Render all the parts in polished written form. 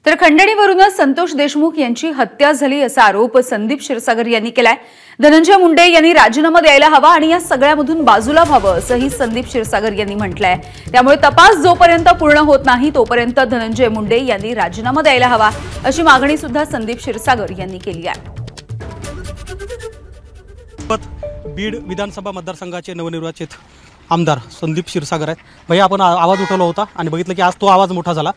तर खंडणीवरूनच संतोष देशमुख यांची हत्या झाली असा आरोप संदीप क्षीरसागर यांनी केलाय। धनंजय मुंडे यांनी राजीनामा द्यायला हवा आणि या सगळ्यामधून बाजूला व्हावं असंही संदीप क्षीरसागर यांनी म्हटलंय। त्यामुळे तपास जोपर्यंत पूर्ण होत नाही तोपर्यंत धनंजय मुंडे यांनी राजीनामा द्यायला हवा अशी मागणी सुद्धा संदीप क्षीरसागर यांनी केली आहे। बीड विधानसभा मतदारसंघाचे नवनिर्वाचित आमदार संदीप क्षीरसागर आहेत। भैया, आपण आवाज उठवला होता आणि बघितलं की आज तो आवाज मोठा झाला।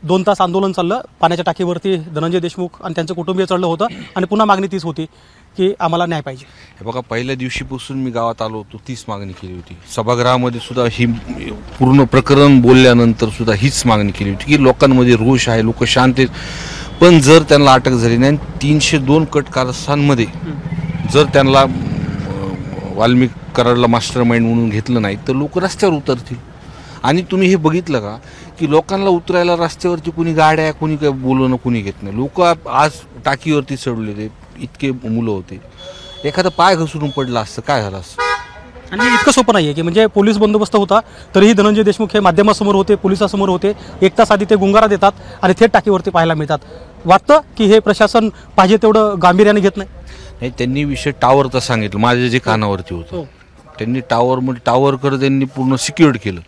2 तास आंदोलन चाललं, पाण्याच्या टाकीवरती धनंजय देशमुख आणि त्यांचे कुटुंबीय चढलं होतं आणि पुन्हा मागणी तीच होती की आम्हाला न्याय पाहिजे। हे बघा, पहिल्या दिवशीपासून मी गावात आलो होतो, तीच मागणी केली होती। सभागृहामध्ये सुद्धा ही पूर्ण प्रकरण बोलल्यानंतर सुद्धा हीच मागणी केली होती की लोकांमध्ये रोष आहे, लोक शांत आहेत, पण जर त्यांना अटक झाली नाही, 302 कट कारस्थानमध्ये जर त्यांना वाल्मिक कराडला मास्टर माइंड म्हणून घेतलं नाही तर लोक रस्त्यावर उतरतील। आणि तुम्ही हे बघितलं का की लोकांना उतरायला रस्त्यावरती कुणी गाड्या, कुणी काय बोलवणं कुणी घेत नाही। लोक आज टाकीवरती चढले होते, इतके मुलं होते, एखादा पाय घसरून पडला असतं काय झालं असतं। आणि इतकं सोपं नाही आहे की म्हणजे पोलीस बंदोबस्त होता तरीही धनंजय देशमुख हे माध्यमासमोर होते, पोलिसांसमोर होते, 1 तास आधी ते गुंगारा देतात आणि थेट टाकीवरती पाहायला मिळतात। वाटतं की हे प्रशासन पाहिजे तेवढं गांभीर्याने घेत नाही। नाही, त्यांनी विषय टावरचा सांगितलं, माझ्या जे कानावरती होतं त्यांनी टावरकडे त्यांनी पूर्ण सिक्युअर्ड केलं,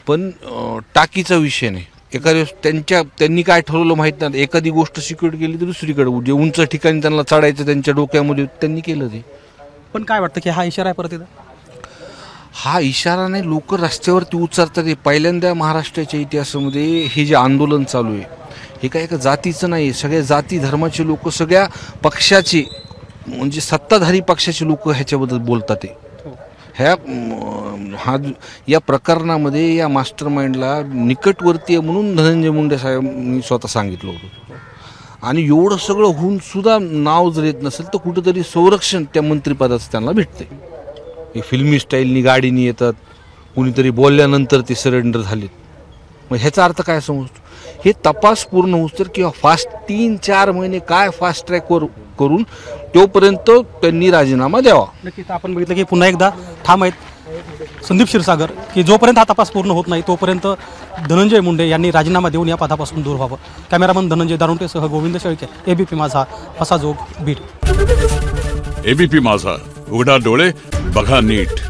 पण टाकीचा विषय नाही। एखाद्या त्यांनी काय ठरवलं माहीत नाही, एखादी गोष्ट सिक्युअर्ड केली तर दुसरीकडे जे उंच ठिकाणी त्यांना चढायचं त्यांच्या डोक्यामध्ये त्यांनी केलं ते। पण काय वाटतं की हा इशारा आहे परत? हा इशारा नाही, लोक रस्त्यावरती उतरतात। पहिल्यांदा महाराष्ट्राच्या इतिहासामध्ये हे जे आंदोलन चालू आहे हे काय एका जातीचं नाही, सगळ्या जाती धर्माचे लोक, सगळ्या पक्षाचे म्हणजे सत्ताधारी पक्षाचे लोक ह्याच्याबद्दल बोलतात। या प्रकरणामध्ये या मास्टर माइंडला निकटवर्तीय म्हणून धनंजय मुंडे साहेबांनी स्वतः सांगितलं होतं। आणि एवढं सगळं होऊन सुद्धा नाव जर येत नसेल तर कुठेतरी संरक्षण त्या मंत्रिपदाचं त्यांना भेटते। हे फिल्मी स्टाईलनी गाडीनी येतात, कुणीतरी बोलल्यानंतर ते सरेंडर झालेत। मग ह्याचा अर्थ काय समजतो? हे तपास पूर्ण होऊस तर किंवा फास्ट 3-4 महिने काय फास्ट ट्रॅकवर करून तोपर्यंत त्यांनी राजीनामा द्यावा। नक्कीच आपण बघितलं की पुन्हा एकदा ठाम आहेत संदीप क्षीरसागर की जोपर्यंत हा तपास पूर्ण होत नाही तोपर्यंत धनंजय मुंडे यांनी राजीनामा देऊन या पदापासून दूर व्हावं। कॅमेरामन धनंजय दारुंटेसह गोविंद शेळके, एबीपी माझा, फसाजोग, बीड। एबीपी माझा, उघडा डोळे बघा नीट।